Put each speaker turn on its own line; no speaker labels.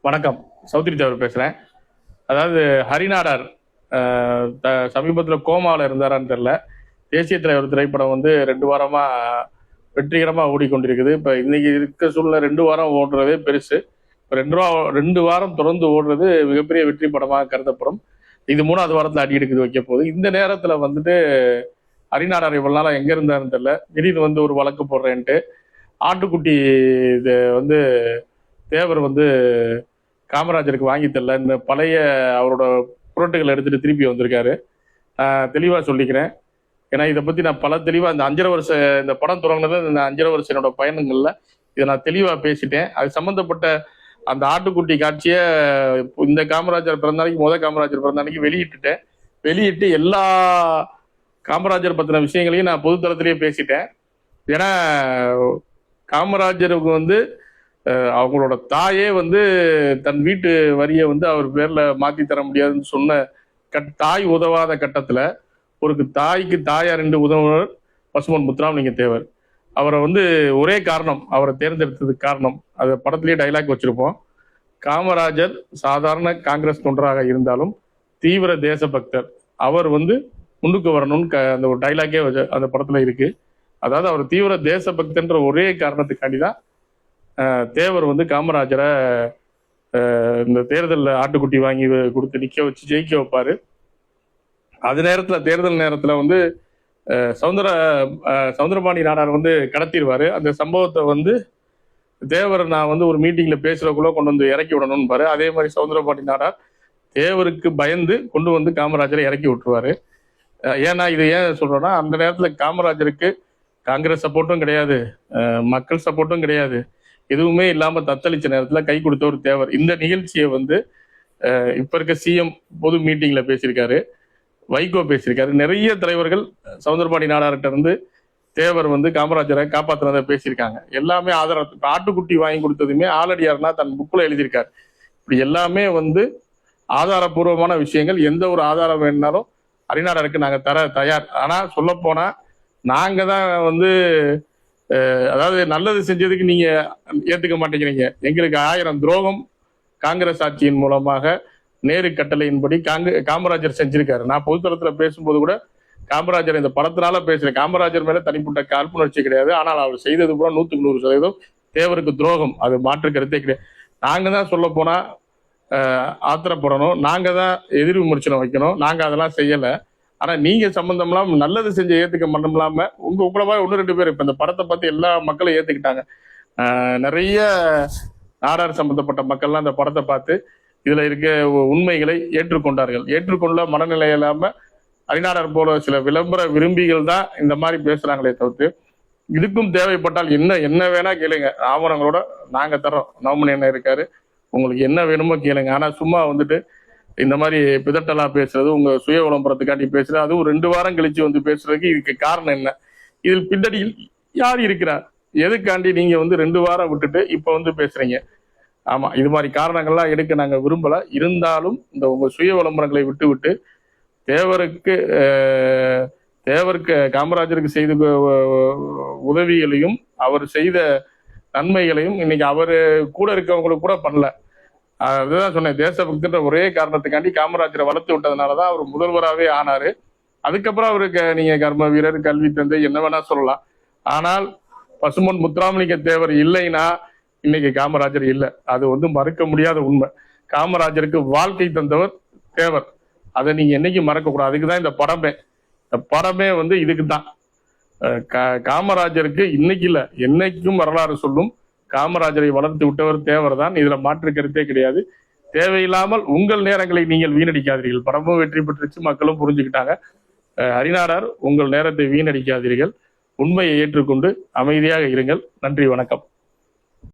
வணக்கம். சௌத்ரி தேவர் பேசுறேன். அதாவது ஹரிநாடார் சமீபத்தில் கோமாவில் இருந்தாரான்னு தெரியல. தேசிய தலைவர் திரைப்படம் வந்து 2 வாரமா வெற்றிகரமா ஓடிக்கொண்டிருக்குது. இப்ப இன்னைக்கு இருக்க சூழ்நிலை 2 வாரம் ஓடுறதே பெருசு. இப்ப 2 வாரம் தொடர்ந்து ஓடுறது மிகப்பெரிய வெற்றி படமாக கருதப்படும். இது 3வது வாரத்துல அடி எடுக்குது வைக்க போகுது. இந்த நேரத்துல வந்துட்டு ஹரிநாடார் இவ்வளவு நாளா எங்க இருந்தாருன்னு தெரியல. திடீர்னு வந்து ஒரு வழக்கு போடுறேன்ட்டு ஆட்டுக்குட்டி இது வந்து தேவர் வந்து காமராஜருக்கு வாங்கி தரல, இந்த பழைய அவரோட புரட்டுகளை எடுத்துட்டு திருப்பி வந்திருக்காரு. தெளிவா சொல்லிக்கிறேன். ஏன்னா இதை பத்தி நான் பல தெளிவா இந்த 5.5 வருஷ இந்த படம் தொடங்கினது இந்த 5.5 வருஷம் என்னோட பயணங்கள்ல இதை நான் தெளிவா பேசிட்டேன். அது சம்பந்தப்பட்ட அந்த ஆட்டுக்குட்டி காட்சியை இந்த காமராஜர் பிறந்த நாளைக்கு காமராஜர் பிறந்த நாளைக்கு வெளியிட்டு எல்லா காமராஜர் பத்தின விஷயங்களையும் நான் பொதுத்தளத்திலேயே பேசிட்டேன். ஏன்னா காமராஜருக்கு வந்து அவங்களோட தாயே வந்து தன் வீட்டு வரியை வந்து அவர் பேர்ல மாத்தி தர முடியாதுன்னு சொன்ன தாய் உதவாத கட்டத்துல ஒரு தாய்க்கு தாயார் என்று உதவுனர் பசும்பொன் முத்துராமலிங்க தேவர். அவரை வந்து ஒரே காரணம், அவரை தேர்ந்தெடுத்ததுக்கு காரணம், அது படத்திலேயே டைலாக் வச்சிருப்போம். காமராஜர் சாதாரண காங்கிரஸ் தொண்டராக இருந்தாலும் தீவிர தேசபக்தர், அவர் வந்து முன்னுக்கு வரணும்னு அந்த ஒரு டைலாக்கே அந்த படத்துல இருக்கு. அதாவது அவர் தீவிர தேசபக்தன்ற ஒரே காரணத்துக்காண்டிதான் தேவர் வந்து காமராஜரை இந்த தேர்தலில் ஆட்டுக்குட்டி வாங்கி கொடுத்து நிக்க வச்சு ஜெயிக்க வைப்பாரு. அது நேரத்துல தேர்தல் நேரத்துல வந்து சவுந்தரபாணி நாடார் வந்து கடத்திடுவாரு. அந்த சம்பவத்தை வந்து தேவர் நான் வந்து ஒரு மீட்டிங்ல பேசுறதுக்குள்ள கொண்டு வந்து இறக்கி விடணும்னு பாரு. அதே மாதிரி சவுந்தரபாணி நாடார் தேவருக்கு பயந்து கொண்டு வந்து காமராஜரை இறக்கி விட்டுருவாரு. ஏன்னா இது ஏன் சொல்றோம்னா, அந்த நேரத்துல காமராஜருக்கு காங்கிரஸ் சப்போர்ட்டும் கிடையாது, மக்கள் சப்போர்ட்டும் கிடையாது, எதுவுமே இல்லாம தத்தளிச்ச நேரத்துல கை கொடுத்த ஒரு தேவர். இந்த நிகழ்ச்சியை வந்து இப்ப இருக்க சிஎம் பொது மீட்டிங்ல பேசியிருக்காரு, வைகோ பேசியிருக்காரு, நிறைய தலைவர்கள் சவுந்தரபாணி நாடார்கிட்ட இருந்து தேவர் வந்து காமராஜரை காப்பாத்துறத பேசியிருக்காங்க. எல்லாமே ஆதாரம். ஆட்டுக்குட்டி வாங்கி கொடுத்ததுமே ஆலடியார்னா தன் புக்ல எழுதியிருக்காரு. இப்படி எல்லாமே வந்து ஆதாரபூர்வமான விஷயங்கள். எந்த ஒரு ஆதாரம் வேணுனாலும் ஹரிநாடாருக்கு நாங்க தர தயார். ஆனா சொல்ல போனா நாங்க தான் வந்து அதாவது நல்லது செஞ்சதுக்கு நீங்க ஏத்துக்க மாட்டேங்கிறீங்க. எங்களுக்கு 1000 துரோகம் காங்கிரஸ் ஆட்சியின் மூலமாக நேரு கட்டளையின்படி காமராஜர் செஞ்சிருக்காரு. நான் பொதுத்தளத்துல பேசும்போது கூட காமராஜர் இந்த படத்தினால பேசுறேன். காமராஜர் மேல தனிப்பட்ட காழ்ப்புணர்ச்சி கிடையாது. ஆனால் அவர் செய்தது பூரா 100% தேவருக்கு துரோகம். அது மாற்று கருத்தே கிடையாது. நாங்க தான் சொல்ல போனா ஆத்திரப்படணும், நாங்க தான் எதிர் விமர்சனம் வைக்கணும். நாங்க அதெல்லாம் செய்யல. ஆனா நீங்க சம்பந்தம் இல்லாம நல்லது செஞ்ச ஏத்துக்க மண்டம் இல்லாம உங்களவா 1-2 பேர் இப்ப இந்த படத்தை பார்த்து எல்லா மக்களும் ஏத்துக்கிட்டாங்க. நிறைய நாடார் சம்பந்தப்பட்ட மக்கள்லாம் இந்த படத்தை பார்த்து இதுல இருக்க உண்மைகளை ஏற்றுக்கொண்டார்கள். ஏற்றுக்கொள்ள மனநிலை இல்லாம ஹரிநாடார் போல சில விளம்பர விரும்பிகள் தான் இந்த மாதிரி பேசுறாங்களே தவிர்த்து, இதுக்கும் தேவைப்பட்டால் என்ன வேணா கேளுங்க, ஆவணங்களோட நாங்க தர்றோம். நவமணி என்ன இருக்காரு, உங்களுக்கு என்ன வேணுமோ கேளுங்க. ஆனா சும்மா வந்துட்டு இந்த மாதிரி பிதட்டலா பேசுறது, உங்க சுய விளம்பரத்துக்காண்டி பேசுறது, அதுவும் 2 வாரம் கழிச்சு வந்து பேசுறதுக்கு இதுக்கு காரணம் என்ன? இதில் பின்னணியில் யார் இருக்கிறார்? எதுக்காண்டி நீங்க வந்து 2 வாரம் விட்டுட்டு இப்ப வந்து பேசுறீங்க? ஆமா, இது மாதிரி காரணங்கள்லாம் எடுக்க நாங்க விரும்பல. இருந்தாலும் இந்த உங்க சுய விளம்பரங்களை விட்டு தேவருக்கு காமராஜருக்கு செய்த உதவிகளையும் அவர் செய்த நன்மைகளையும் இன்னைக்கு அவரு கூட இருக்கவங்களுக்கு கூட பண்ணல. அதுதான் சொன்னேன், தேசபக்தின்ற ஒரே காரணத்துக்காண்டி காமராஜரை வளர்த்து விட்டதுனாலதான் அவர் முதல்வராகவே ஆனாரு. அதுக்கப்புறம் அவருக்கு நீங்க கர்ம வீரர், கல்வி தந்தை என்ன வேணா சொல்லலாம். ஆனால் பசும்பொன் முத்துராமலிங்க தேவர் இல்லைன்னா இன்னைக்கு காமராஜர் இல்லை. அது வந்து மறுக்க முடியாத உண்மை. காமராஜருக்கு வாழ்க்கை தந்தவர் தேவர். அதை நீங்க என்னைக்கும் மறக்க கூடாது. அதுக்குதான் இந்த படமே வந்து இதுக்குதான். காமராஜருக்கு இன்னைக்கு இல்ல, என்னைக்கும் வரலாறு சொல்லும். காமராஜரை வளர்த்து விட்டவர் தேவர் தான். இதுல மாற்று கருத்தே கிடையாது. தேவையில்லாமல் உங்கள் நேரங்களை நீங்கள் வீணடிக்காதீர்கள். படமும் வெற்றி பெற்றுச்சு, மக்களும் புரிஞ்சுக்கிட்டாங்க. ஹரிநாடார், உங்கள் நேரத்தை வீணடிக்காதீர்கள். உண்மையை ஏற்றுக்கொண்டு அமைதியாக இருங்கள். நன்றி, வணக்கம்.